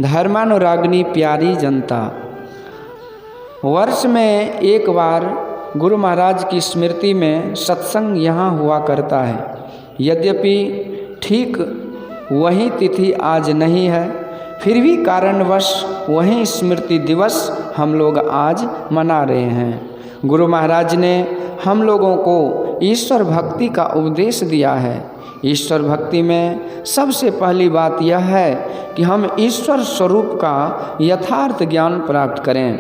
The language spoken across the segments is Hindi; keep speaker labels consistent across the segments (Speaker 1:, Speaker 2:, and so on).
Speaker 1: धर्मानुरागिनी प्यारी जनता, वर्ष में एक बार गुरु महाराज की स्मृति में सत्संग यहाँ हुआ करता है। यद्यपि ठीक वही तिथि आज नहीं है, फिर भी कारणवश वही स्मृति दिवस हम लोग आज मना रहे हैं। गुरु महाराज ने हम लोगों को ईश्वर भक्ति का उपदेश दिया है। ईश्वर भक्ति में सबसे पहली बात यह है कि हम ईश्वर स्वरूप का यथार्थ ज्ञान प्राप्त करें,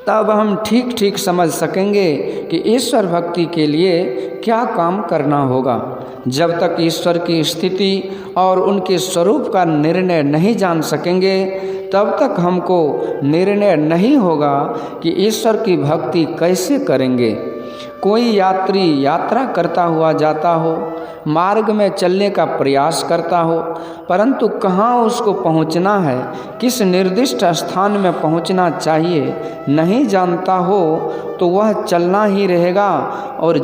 Speaker 1: तब हम ठीक ठीक समझ सकेंगे कि ईश्वर भक्ति के लिए क्या काम करना होगा। जब तक ईश्वर की स्थिति और उनके स्वरूप का निर्णय नहीं जान सकेंगे, तब तक हमको निर्णय नहीं होगा कि ईश्वर की भक्ति कैसे करेंगे। कोई यात्री यात्रा करता हुआ जाता हो, मार्ग में चलने का प्रयास करता हो, परंतु कहाँ उसको पहुँचना है, किस निर्दिष्ट स्थान में पहुँचना चाहिए नहीं जानता हो, तो वह चलना ही रहेगा और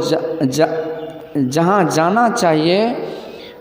Speaker 1: जहाँ जाना चाहिए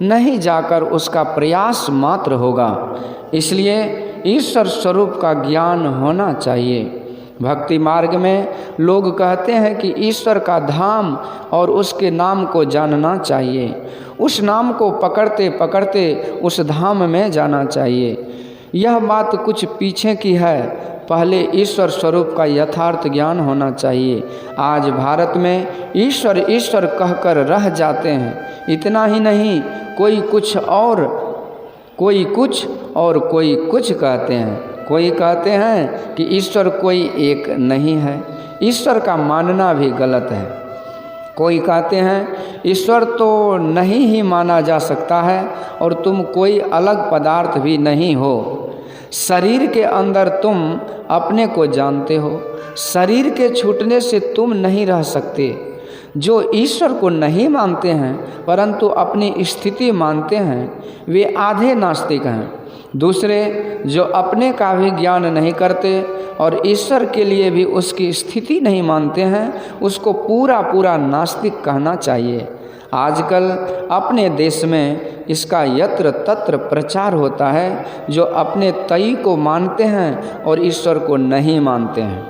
Speaker 1: नहीं जाकर उसका प्रयास मात्र होगा। इसलिए ईश्वर स्वरूप का ज्ञान होना चाहिए। भक्ति मार्ग में लोग कहते हैं कि ईश्वर का धाम और उसके नाम को जानना चाहिए, उस नाम को पकड़ते पकड़ते उस धाम में जाना चाहिए। यह बात कुछ पीछे की है, पहले ईश्वर स्वरूप का यथार्थ ज्ञान होना चाहिए। आज भारत में ईश्वर ईश्वर कहकर रह जाते हैं। इतना ही नहीं, कोई कुछ और कोई कुछ कहते हैं। कोई कहते हैं कि ईश्वर कोई एक नहीं है, ईश्वर का मानना भी गलत है। कोई कहते हैं ईश्वर तो नहीं ही माना जा सकता है और तुम कोई अलग पदार्थ भी नहीं हो। शरीर के अंदर तुम अपने को जानते हो, शरीर के छूटने से तुम नहीं रह सकते। जो ईश्वर को नहीं मानते हैं परंतु अपनी स्थिति मानते हैं, वे आधे नास्तिक हैं। दूसरे जो अपने का भी ज्ञान नहीं करते और ईश्वर के लिए भी उसकी स्थिति नहीं मानते हैं, उसको पूरा नास्तिक कहना चाहिए। आजकल अपने देश में इसका यत्र तत्र प्रचार होता है। जो अपने तय को मानते हैं और ईश्वर को नहीं मानते हैं,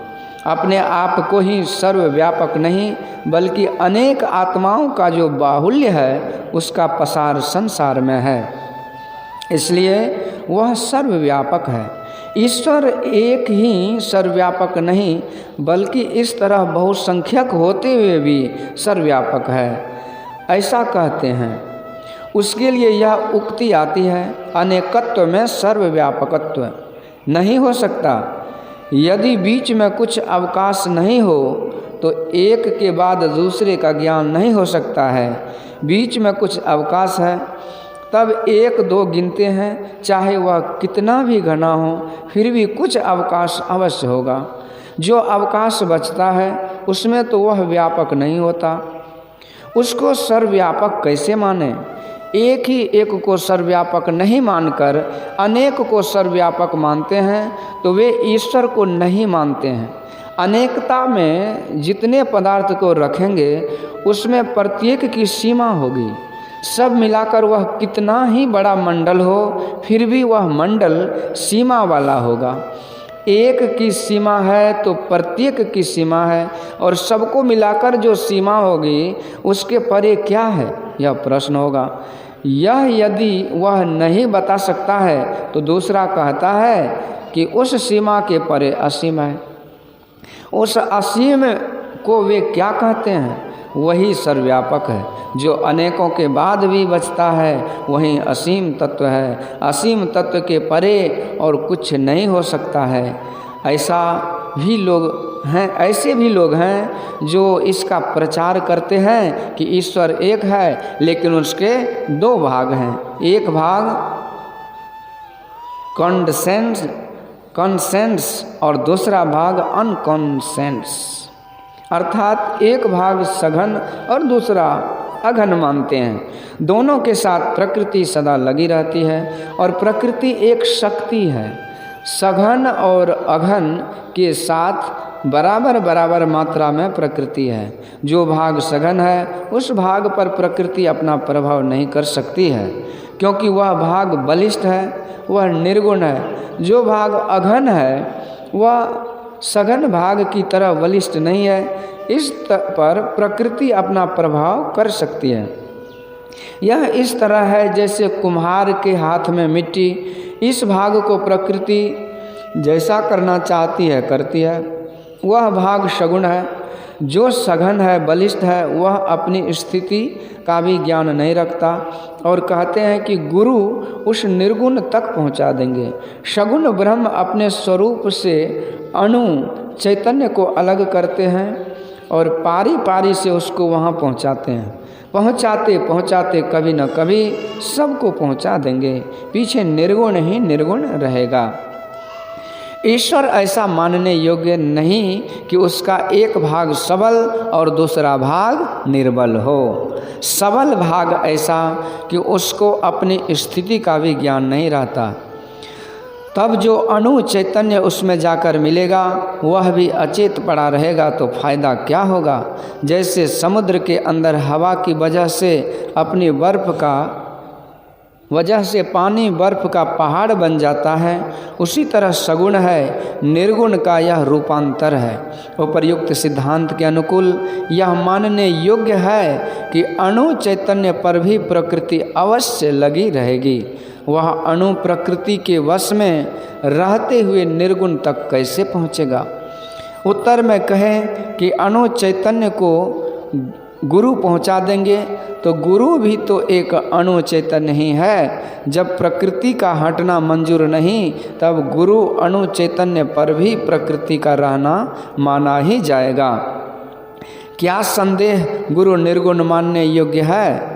Speaker 1: अपने आप को ही सर्वव्यापक नहीं बल्कि अनेक आत्माओं का जो बाहुल्य है उसका पसार संसार में है, इसलिए वह सर्वव्यापक है। ईश्वर एक ही सर्वव्यापक नहीं बल्कि इस तरह बहुसंख्यक होते हुए भी सर्वव्यापक है, ऐसा कहते हैं। उसके लिए यह उक्ति आती है, अनेकत्व में सर्वव्यापकत्व नहीं हो सकता। यदि बीच में कुछ अवकाश नहीं हो तो एक के बाद दूसरे का ज्ञान नहीं हो सकता है। बीच में कुछ अवकाश है तब एक दो गिनते हैं, चाहे वह कितना भी घना हो फिर भी कुछ अवकाश अवश्य होगा। जो अवकाश बचता है उसमें तो वह व्यापक नहीं होता, उसको सर्वव्यापक कैसे माने। एक ही एक को सर्वव्यापक नहीं मानकर अनेक को सर्वव्यापक मानते हैं तो वे ईश्वर को नहीं मानते हैं। अनेकता में जितने पदार्थ को रखेंगे उसमें प्रत्येक की सीमा होगी। सब मिलाकर वह कितना ही बड़ा मंडल हो फिर भी वह मंडल सीमा वाला होगा। एक की सीमा है तो प्रत्येक की सीमा है, और सबको मिलाकर जो सीमा होगी उसके परे क्या है, यह प्रश्न होगा। यह यदि वह नहीं बता सकता है तो दूसरा कहता है कि उस सीमा के परे असीम है। उस असीम को वे क्या कहते हैं, वही सर्वव्यापक है। जो अनेकों के बाद भी बचता है वही असीम तत्व है। असीम तत्व के परे और कुछ नहीं हो सकता है। ऐसे भी लोग हैं जो इसका प्रचार करते हैं कि ईश्वर एक है लेकिन उसके दो भाग हैं। एक भाग कॉन्सेंस और दूसरा भाग अनकॉन्सेंस, अर्थात एक भाग सघन और दूसरा अघन मानते हैं। दोनों के साथ प्रकृति सदा लगी रहती है और प्रकृति एक शक्ति है। सघन और अघन के साथ बराबर बराबर मात्रा में प्रकृति है। जो भाग सघन है उस भाग पर प्रकृति अपना प्रभाव नहीं कर सकती है, क्योंकि वह भाग बलिष्ठ है, वह निर्गुण है। जो भाग अघन है वह सघन भाग की तरह बलिष्ठ नहीं है, इस पर प्रकृति अपना प्रभाव कर सकती है। यह इस तरह है जैसे कुम्हार के हाथ में मिट्टी, इस भाग को प्रकृति जैसा करना चाहती है करती है। वह भाग सगुण है। जो सघन है बलिष्ठ है वह अपनी स्थिति का भी ज्ञान नहीं रखता और कहते हैं कि गुरु उस निर्गुण तक पहुंचा देंगे। सगुण ब्रह्म अपने स्वरूप से अणु चैतन्य को अलग करते हैं और पारी पारी से उसको वहाँ पहुँचाते हैं। पहुँचाते पहुँचाते कभी न कभी सबको पहुँचा देंगे, पीछे निर्गुण ही निर्गुण रहेगा। ईश्वर ऐसा मानने योग्य नहीं कि उसका एक भाग सबल और दूसरा भाग निर्बल हो। सबल भाग ऐसा कि उसको अपनी स्थिति का भी ज्ञान नहीं रहता, तब जो अणु चैतन्य उसमें जाकर मिलेगा वह भी अचेत पड़ा रहेगा तो फायदा क्या होगा। जैसे समुद्र के अंदर हवा की वजह से अपनी वजह से पानी बर्फ का पहाड़ बन जाता है, उसी तरह सगुण है निर्गुण का यह रूपांतर है। उपर्युक्त सिद्धांत के अनुकूल यह मानने योग्य है कि अणु चैतन्य पर भी प्रकृति अवश्य लगी रहेगी। वह अणु प्रकृति के वश में रहते हुए निर्गुण तक कैसे पहुँचेगा। उत्तर में कहें कि अणु चैतन्य को गुरु पहुंचा देंगे तो गुरु भी तो एक अणु चैतन्य ही है। जब प्रकृति का हटना मंजूर नहीं तब गुरु अणु चैतन्य पर भी प्रकृति का रहना माना ही जाएगा। क्या संदेह गुरु निर्गुण मानने योग्य है?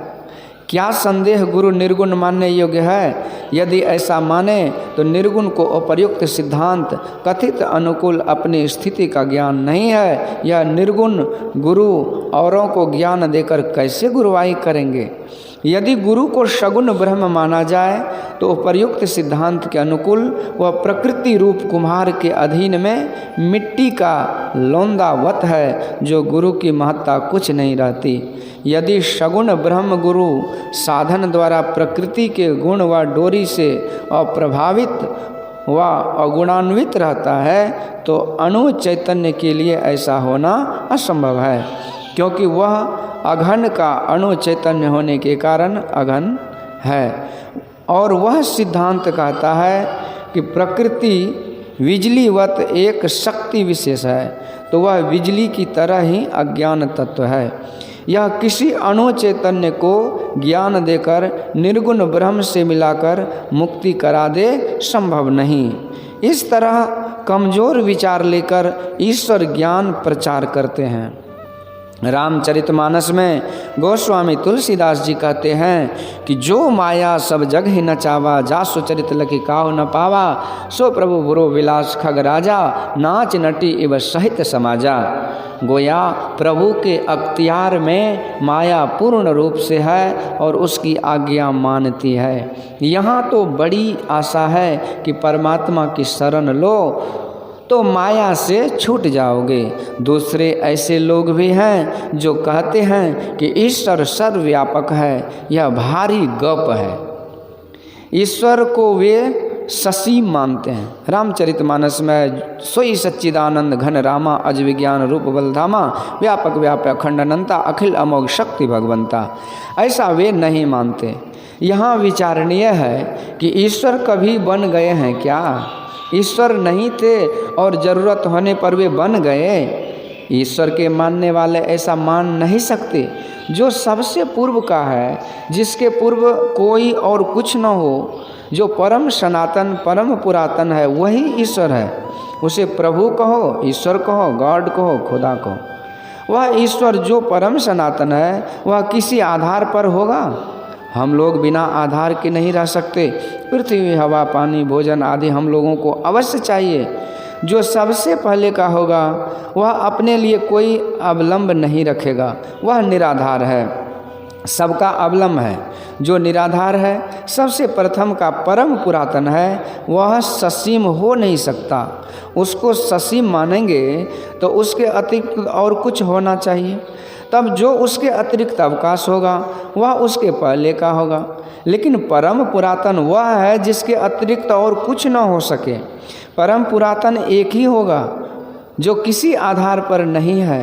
Speaker 1: क्या संदेह गुरु निर्गुण मानने योग्य है? यदि ऐसा माने तो निर्गुण को उपर्युक्त सिद्धांत कथित अनुकूल अपनी स्थिति का ज्ञान नहीं है। यह निर्गुण गुरु औरों को ज्ञान देकर कैसे गुरुवाई करेंगे। यदि गुरु को सगुण ब्रह्म माना जाए तो उपर्युक्त सिद्धांत के अनुकूल वह प्रकृति रूप कुम्हार के अधीन में मिट्टी का लौंदावत है, जो गुरु की महत्ता कुछ नहीं रहती। यदि सगुण ब्रह्म गुरु साधन द्वारा प्रकृति के गुण व डोरी से अप्रभावित व अगुणान्वित रहता है तो अणु चैतन्य के लिए ऐसा होना असंभव है, क्योंकि वह अघन का अणु चैतन्य होने के कारण अघन है। और वह सिद्धांत कहता है कि प्रकृति बिजलीवत एक शक्ति विशेष है, तो वह बिजली की तरह ही अज्ञान तत्व है। यह किसी अणु चैतन्य को ज्ञान देकर निर्गुण ब्रह्म से मिलाकर मुक्ति करा दे संभव नहीं। इस तरह कमजोर विचार लेकर ईश्वर ज्ञान प्रचार करते हैं। रामचरितमानस में गोस्वामी तुलसीदास जी कहते हैं कि जो माया सब जग ही नचावा, जा सुचरित लखी काहु न पावा, सो प्रभु बुरो विलास खग राजा, नाच नटी इव सहित समाजा। गोया प्रभु के अख्तियार में माया पूर्ण रूप से है और उसकी आज्ञा मानती है। यहाँ तो बड़ी आशा है कि परमात्मा की शरण लो तो माया से छूट जाओगे। दूसरे ऐसे लोग भी हैं जो कहते हैं कि ईश्वर सर्वव्यापक है, यह भारी गप है। ईश्वर को वे ससी मानते हैं। रामचरितमानस में सोई सच्चिदानंद घन रामा, अज विज्ञान रूप बलधामा, व्यापक व्यापक अखंडानंता, अखिल अमोघ शक्ति भगवंता, ऐसा वे नहीं मानते। यहाँ विचारणीय है कि ईश्वर कभी बन गए हैं क्या? ईश्वर नहीं थे और जरूरत होने पर वे बन गए। ईश्वर के मानने वाले ऐसा मान नहीं सकते। जो सबसे पूर्व का है, जिसके पूर्व कोई और कुछ न हो, जो परम सनातन परम पुरातन है, वही ईश्वर है। उसे प्रभु कहो, ईश्वर कहो, गॉड कहो, खुदा कहो। वह ईश्वर जो परम सनातन है वह किसी आधार पर होगा। हम लोग बिना आधार के नहीं रह सकते। पृथ्वी, हवा, पानी, भोजन आदि हम लोगों को अवश्य चाहिए। जो सबसे पहले का होगा वह अपने लिए कोई अवलंब नहीं रखेगा, वह निराधार है। सबका अवलंब है, जो निराधार है, सबसे प्रथम का परम पुरातन है, वह ससीम हो नहीं सकता। उसको ससीम मानेंगे तो उसके अतिरिक्त और कुछ होना चाहिए, तब जो उसके अतिरिक्त अवकाश होगा वह उसके पहले का होगा। लेकिन परम पुरातन वह है जिसके अतिरिक्त और कुछ न हो सके। परम पुरातन एक ही होगा जो किसी आधार पर नहीं है,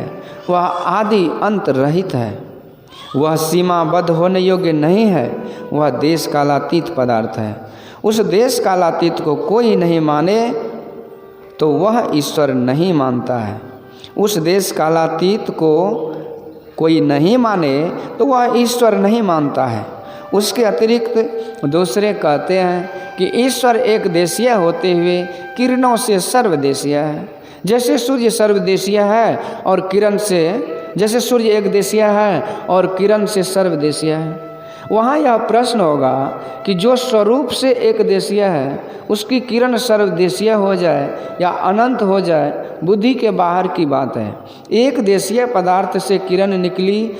Speaker 1: वह आदि अंत रहित है, वह सीमाबद्ध होने योग्य नहीं है, वह देश कालातीत पदार्थ है। उस देश कालातीत को कोई नहीं माने तो वह ईश्वर नहीं मानता है। उस देश कालातीत को कोई नहीं माने तो वह ईश्वर नहीं मानता है। उसके अतिरिक्त दूसरे कहते हैं कि ईश्वर एक देशीय होते हुए किरणों से सर्वदेशीय है। जैसे सूर्य सर्वदेशीय है और किरण से, जैसे सूर्य एक देशीय है और किरण से सर्वदेशीय है। वहाँ यह प्रश्न होगा कि जो स्वरूप से एक देशीय है उसकी किरण सर्वदेशीय हो जाए या अनंत हो जाए, बुद्धि के बाहर की बात है। एक देशीय पदार्थ से किरण निकली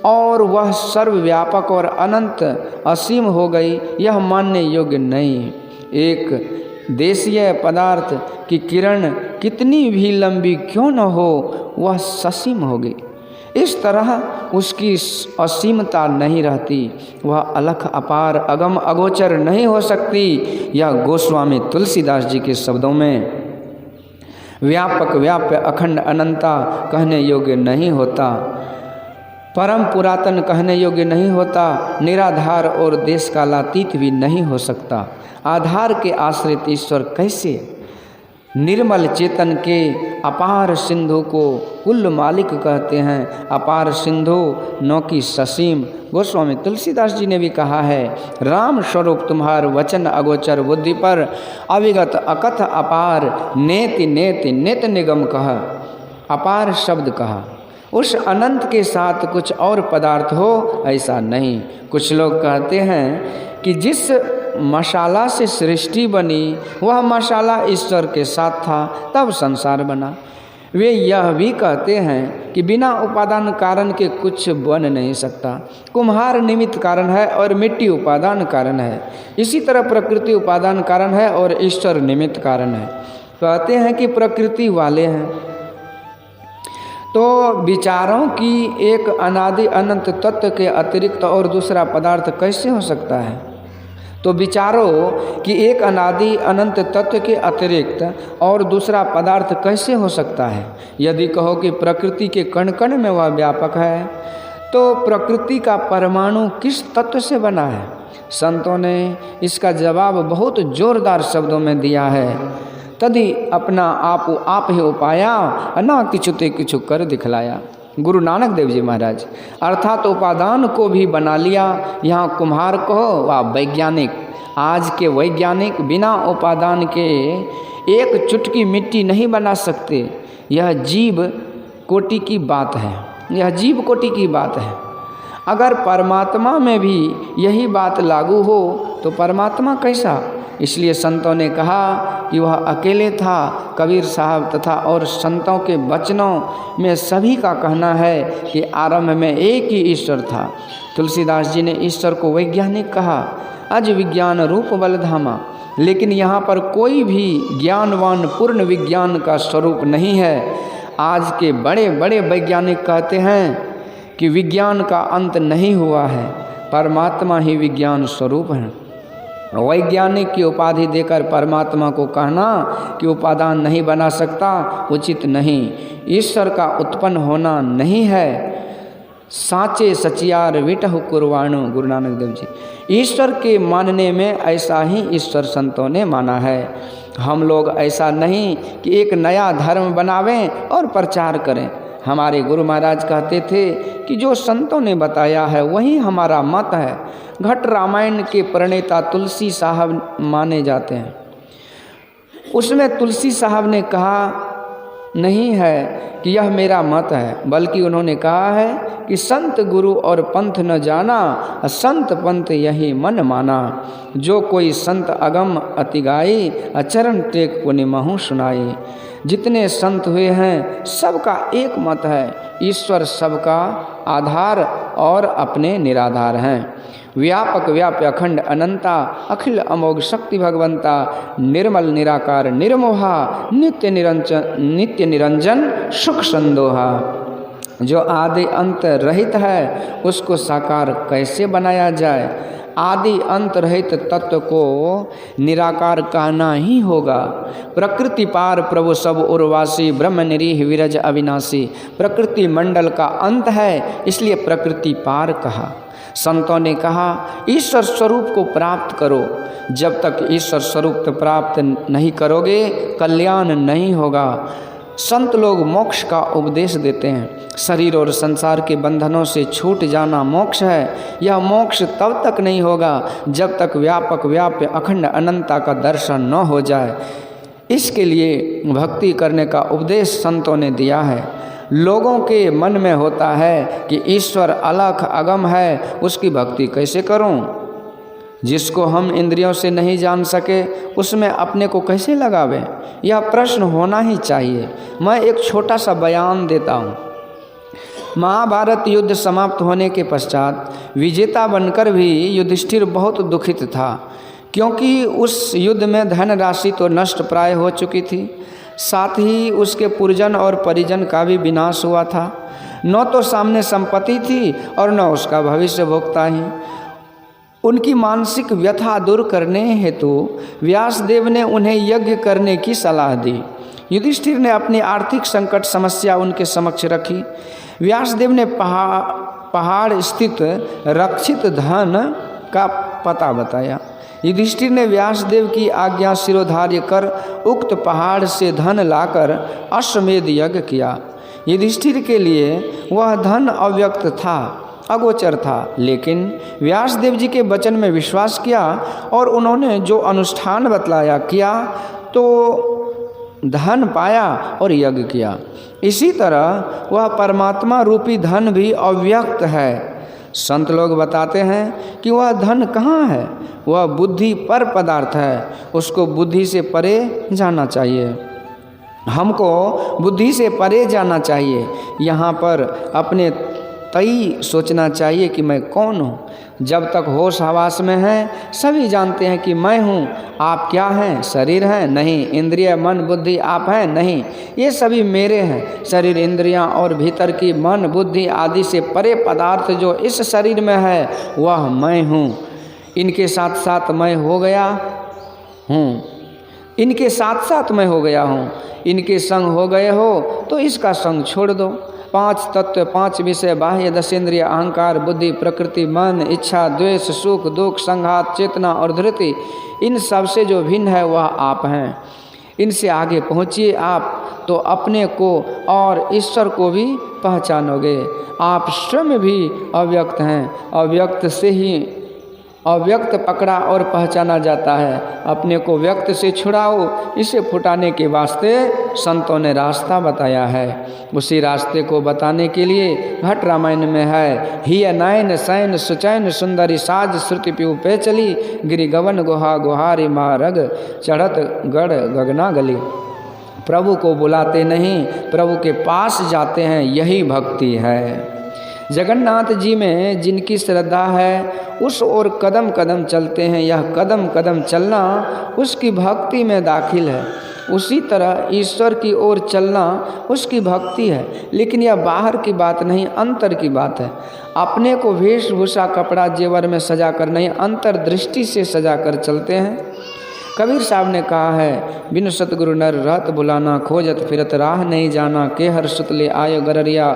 Speaker 1: और वह सर्वव्यापक और अनंत असीम हो गई, यह मानने योग्य नहीं। एक देशीय पदार्थ की किरण कितनी भी लंबी क्यों न हो, वह ससीम होगी। इस तरह उसकी असीमता नहीं रहती, वह अलख अपार अगम अगोचर नहीं हो सकती। यह गोस्वामी तुलसीदास जी के शब्दों में व्यापक व्याप्य अखंड अनंता कहने योग्य नहीं होता, परम पुरातन कहने योग्य नहीं होता, निराधार और देश कालातीत भी नहीं हो सकता। आधार के आश्रित ईश्वर कैसे? निर्मल चेतन के अपार सिंधु को कुल मालिक कहते हैं। अपार सिंधु नौकी ससीम। गोस्वामी तुलसीदास जी ने भी कहा है, राम स्वरूप तुम्हार वचन अगोचर बुद्धि पर, अविगत अकथ अपार नेति नेति नित निगम कह। अपार शब्द कहा, उस अनंत के साथ कुछ और पदार्थ हो ऐसा नहीं। कुछ लोग कहते हैं कि जिस मशाला से सृष्टि बनी वह मशाला ईश्वर के साथ था, तब संसार बना। वे यह भी कहते हैं कि बिना उपादान कारण के कुछ बन नहीं सकता। कुम्हार निमित्त कारण है और मिट्टी उपादान कारण है। इसी तरह प्रकृति उपादान कारण है और ईश्वर निमित्त कारण है। कहते हैं कि प्रकृति वाले हैं, तो विचारों की एक अनादि अनंत तत्व के अतिरिक्त और दूसरा पदार्थ कैसे हो सकता है? तो विचारो कि एक अनादि अनंत तत्व के अतिरिक्त और दूसरा पदार्थ कैसे हो सकता है? यदि कहो कि प्रकृति के कण कण में वह व्यापक है, तो प्रकृति का परमाणु किस तत्व से बना है? संतों ने इसका जवाब बहुत जोरदार शब्दों में दिया है। तदि अपना आप ही उपाया, ना किछुते किछु कर दिखलाया। गुरु नानक देव जी महाराज, अर्थात उपादान को भी बना लिया। यहाँ कुम्हार कहो व वैज्ञानिक, आज के वैज्ञानिक बिना उपादान के एक चुटकी मिट्टी नहीं बना सकते। यह जीव कोटि की बात है, यह जीव कोटि की बात है। अगर परमात्मा में भी यही बात लागू हो तो परमात्मा कैसा? इसलिए संतों ने कहा कि वह अकेले था। कबीर साहब तथा और संतों के वचनों में सभी का कहना है कि आरंभ में एक ही ईश्वर था। तुलसीदास जी ने ईश्वर को वैज्ञानिक कहा, अज विज्ञान रूप बलधामा। लेकिन यहाँ पर कोई भी ज्ञानवान पूर्ण विज्ञान का स्वरूप नहीं है। आज के बड़े बड़े वैज्ञानिक कहते हैं कि विज्ञान का अंत नहीं हुआ है, परमात्मा ही विज्ञान स्वरूप है। वैज्ञानिक की उपाधि देकर परमात्मा को कहना कि उपादान नहीं बना सकता उचित नहीं। ईश्वर का उत्पन्न होना नहीं है। साचे सचियार विटहु कुर्वाणु, गुरु नानक देव जी। ईश्वर के मानने में ऐसा ही ईश्वर संतों ने माना है। हम लोग ऐसा नहीं कि एक नया धर्म बनावें और प्रचार करें। हमारे गुरु महाराज कहते थे कि जो संतों ने बताया है वही हमारा मत है। घट रामायण के प्रणेता तुलसी साहब माने जाते हैं। उसमें तुलसी साहब ने कहा नहीं है कि यह मेरा मत है, बल्कि उन्होंने कहा है कि संत गुरु और पंथ न जाना, असंत पंथ यही मन माना। जो कोई संत अगम अति गाई, अचरण टेक पुनि महु सुनाई। जितने संत हुए हैं सबका एक मत है, ईश्वर सबका आधार और अपने निराधार हैं। व्यापक व्याप्य अखंड अनंता, अखिल अमोघ शक्ति भगवंता, निर्मल निराकार निर्मोहा, नित्य निरंजन सुख संदोहा। जो आदि अंत रहित है उसको साकार कैसे बनाया जाए। आदि अंत रहित तत्व को निराकार कहना ही होगा। प्रकृति पार प्रभु सब उर्वासी, ब्रह्म निरीह विरज अविनाशी। प्रकृति मंडल का अंत है इसलिए प्रकृति पार कहा। संतों ने कहा ईश्वर स्वरूप को प्राप्त करो। जब तक ईश्वर स्वरूप प्राप्त नहीं करोगे कल्याण नहीं होगा। संत लोग मोक्ष का उपदेश देते हैं। शरीर और संसार के बंधनों से छूट जाना मोक्ष है। यह मोक्ष तब तक नहीं होगा जब तक व्यापक व्याप्य अखंड अनंता का दर्शन न हो जाए। इसके लिए भक्ति करने का उपदेश संतों ने दिया है। लोगों के मन में होता है कि ईश्वर अलख अगम है, उसकी भक्ति कैसे करूं? जिसको हम इंद्रियों से नहीं जान सके उसमें अपने को कैसे लगावें? यह प्रश्न होना ही चाहिए। मैं एक छोटा सा बयान देता हूँ। महाभारत युद्ध समाप्त होने के पश्चात विजेता बनकर भी युधिष्ठिर बहुत दुखित था, क्योंकि उस युद्ध में धन राशि तो नष्ट प्राय हो चुकी थी, साथ ही उसके पुरजन और परिजन का भी विनाश हुआ था। न तो सामने संपत्ति थी और न उसका भविष्य भोगता ही। उनकी मानसिक व्यथा दूर करने हेतु व्यासदेव ने उन्हें यज्ञ करने की सलाह दी। युधिष्ठिर ने अपनी आर्थिक संकट समस्या उनके समक्ष रखी। व्यासदेव ने पहाड़ स्थित रक्षित धन का पता बताया। युधिष्ठिर ने व्यासदेव की आज्ञा शिरोधार्य कर उक्त पहाड़ से धन लाकर अश्वमेध यज्ञ किया। युधिष्ठिर के लिए वह धन अव्यक्त था, अगोचर था, लेकिन व्यासदेव जी के वचन में विश्वास किया और उन्होंने जो अनुष्ठान बतलाया किया तो धन पाया और यज्ञ किया। इसी तरह वह परमात्मा रूपी धन भी अव्यक्त है। संत लोग बताते हैं कि वह धन कहाँ है? वह बुद्धि पर पदार्थ है, उसको बुद्धि से परे जाना चाहिए। हमको बुद्धि से परे जाना चाहिए। यहाँ पर अपने तय सोचना चाहिए कि मैं कौन हूँ। जब तक होश हवास में है सभी जानते हैं कि मैं हूँ। आप क्या हैं? शरीर हैं? नहीं। इंद्रिय मन बुद्धि आप हैं? नहीं। ये सभी मेरे हैं। शरीर इंद्रियां और भीतर की मन बुद्धि आदि से परे पदार्थ जो इस शरीर में है वह मैं हूँ। इनके साथ साथ मैं हो गया हूँ। इनके साथ साथ मैं हो गया हूँ। इनके संग हो गए हो तो इसका संग छोड़ दो। 5 तत्व 5 विषय बाह्य 10 इंद्रिय अहंकार बुद्धि प्रकृति मन इच्छा द्वेष सुख दुख संघात चेतना और धृति, इन सब से जो भिन्न है वह आप हैं। इनसे आगे पहुँचिए आप तो अपने को और ईश्वर को भी पहचानोगे। आप स्वयं भी अव्यक्त हैं। अव्यक्त से ही अव्यक्त पकड़ा और पहचाना जाता है। अपने को व्यक्त से छुड़ाओ, इसे फुटाने के वास्ते संतों ने रास्ता बताया है। उसी रास्ते को बताने के लिए भट्ट रामायण में है, हिय नयन सैन सुचैन सुंदरी साज श्रुति पीऊ पे चली, गिरि गवन गुहा गुहारी मारग चढ़त गढ़ गगना गली। प्रभु को बुलाते नहीं, प्रभु के पास जाते हैं, यही भक्ति है। जगन्नाथ जी में जिनकी श्रद्धा है उस ओर कदम कदम चलते हैं। यह कदम कदम चलना उसकी भक्ति में दाखिल है। उसी तरह ईश्वर की ओर चलना उसकी भक्ति है। लेकिन यह बाहर की बात नहीं, अंतर की बात है। अपने को वेशभूषा कपड़ा जेवर में सजा कर नहीं, अंतर्दृष्टि से सजा कर चलते हैं। कबीर साहब ने कहा है, बिनु सतगुरु नर रहत बुलाना, खोजत फिरत राह नहीं जाना, के हर सुतले आयो गररिया,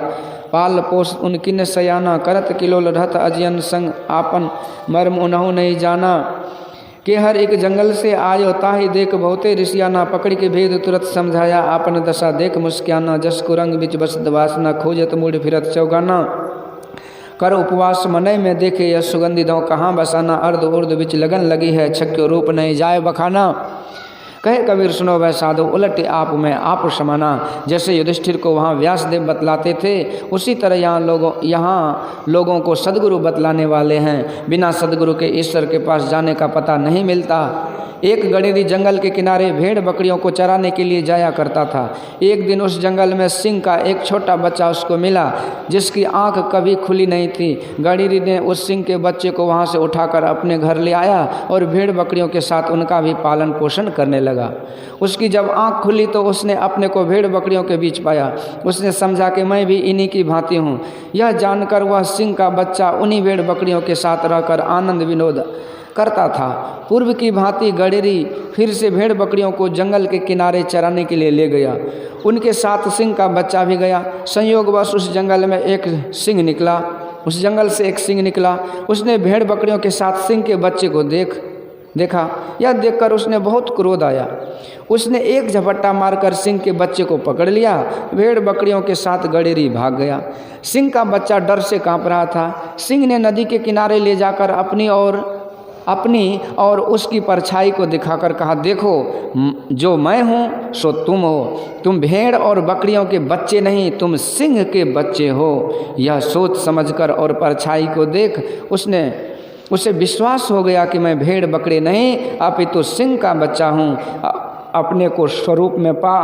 Speaker 1: पाल पोस उनकिन सयाना, करत किलोल रहत अजियन संग आपन मर्म उनहु नहीं जाना, के हर एक जंगल से आयो ताहि देख बहुते ऋषियाना, पकड़ के भेद तुरंत समझाया आपन दशा देख मुस्कियाना, जस कुरंग बिच बसत वासना, खोजत मूढ़ फिरत चौगाना, कर उपवास मनय में देखे यह सुगंधि दो कहाँ बसाना, अर्ध उर्ध बिच लगन लगी है, छक्यो रूप नहीं जाए बखाना। कहे कबीर सुनो वह साधु उलटे आप में आप समाना। जैसे युधिष्ठिर को वहाँ व्यासदेव बतलाते थे, उसी तरह यहाँ लोगों को सद्गुरु बतलाने वाले हैं। बिना सद्गुरु के ईश्वर के पास जाने का पता नहीं मिलता। एक गडेरी जंगल के किनारे भेड़ बकरियों को चराने के लिए जाया करता था। एक दिन उस जंगल में सिंह का एक छोटा बच्चा उसको मिला, जिसकी आंख कभी खुली नहीं थी। गडेरी ने उस सिंह के बच्चे को वहां से उठाकर अपने घर ले आया और भेड़ बकरियों के साथ उनका भी पालन पोषण करने लगा। उसकी जब आंख खुली तो उसने अपने को भेड़ बकरियों के बीच पाया। उसने समझा कि मैं भी इन्हीं की भांति हूँ। यह जानकर वह सिंह का बच्चा उन्हीं भेड़ बकरियों के साथ रहकर आनंद विनोद करता था। पूर्व की भांति गडेरी फिर से भेड़ बकरियों को जंगल के किनारे चराने के लिए ले गया। उनके साथ सिंह का बच्चा भी गया। संयोगवश उस जंगल में एक सिंह निकला। उस जंगल से एक सिंह निकला। उसने भेड़ बकरियों के साथ सिंह के बच्चे को देखा। यह देखकर उसने बहुत क्रोध आया। उसने एक झपट्टा मारकर सिंह के बच्चे को पकड़ लिया। भेड़ बकरियों के साथ गडेरी भाग गया। सिंह का बच्चा डर से कांप रहा था। सिंह ने नदी के किनारे ले जाकर अपनी और उसकी परछाई को दिखाकर कहा, देखो जो मैं हूँ सो तुम हो। तुम भेड़ और बकरियों के बच्चे नहीं, तुम सिंह के बच्चे हो। यह सोच समझकर और परछाई को देख उसे विश्वास हो गया कि मैं भेड़ बकरे नहीं अपितु सिंह का बच्चा हूँ। अपने को स्वरूप में पा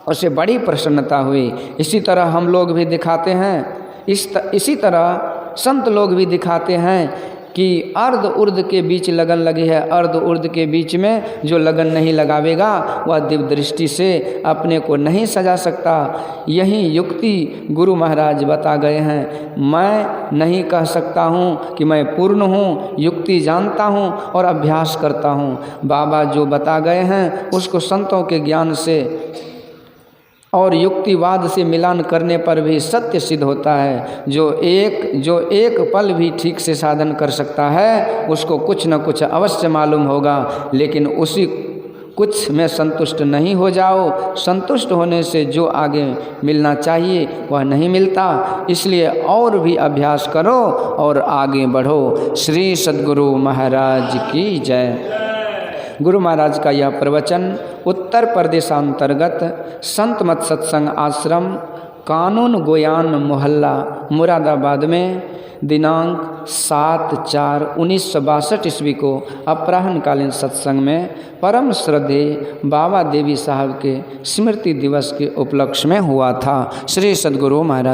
Speaker 1: उसे बड़ी प्रसन्नता हुई। इसी तरह हम लोग भी दिखाते हैं, इसी तरह संत लोग भी दिखाते हैं कि अर्ध उर्ध के बीच लगन लगी है। अर्ध उर्ध के बीच में जो लगन नहीं लगावेगा वह दिव्य दृष्टि से अपने को नहीं सजा सकता। यही युक्ति गुरु महाराज बता गए हैं। मैं नहीं कह सकता हूँ कि मैं पूर्ण हूँ, युक्ति जानता हूँ और अभ्यास करता हूँ। बाबा जो बता गए हैं उसको संतों के ज्ञान से और युक्तिवाद से मिलान करने पर भी सत्य सिद्ध होता है। जो एक पल भी ठीक से साधन कर सकता है उसको कुछ न कुछ अवश्य मालूम होगा। लेकिन उसी कुछ में संतुष्ट नहीं हो जाओ। संतुष्ट होने से जो आगे मिलना चाहिए वह नहीं मिलता। इसलिए और भी अभ्यास करो और आगे बढ़ो। श्री सद्गुरु महाराज की जय। गुरु महाराज का यह प्रवचन उत्तर प्रदेशांतर्गत संत मत सत्संग आश्रम कानून गोयान मोहल्ला मुरादाबाद में दिनांक 7/4/1962 ईस्वी को अपराह्नकालीन सत्संग में परम श्रद्धेय बाबा देवी साहब के स्मृति दिवस के उपलक्ष्य में हुआ था। श्री सद्गुरु महाराज।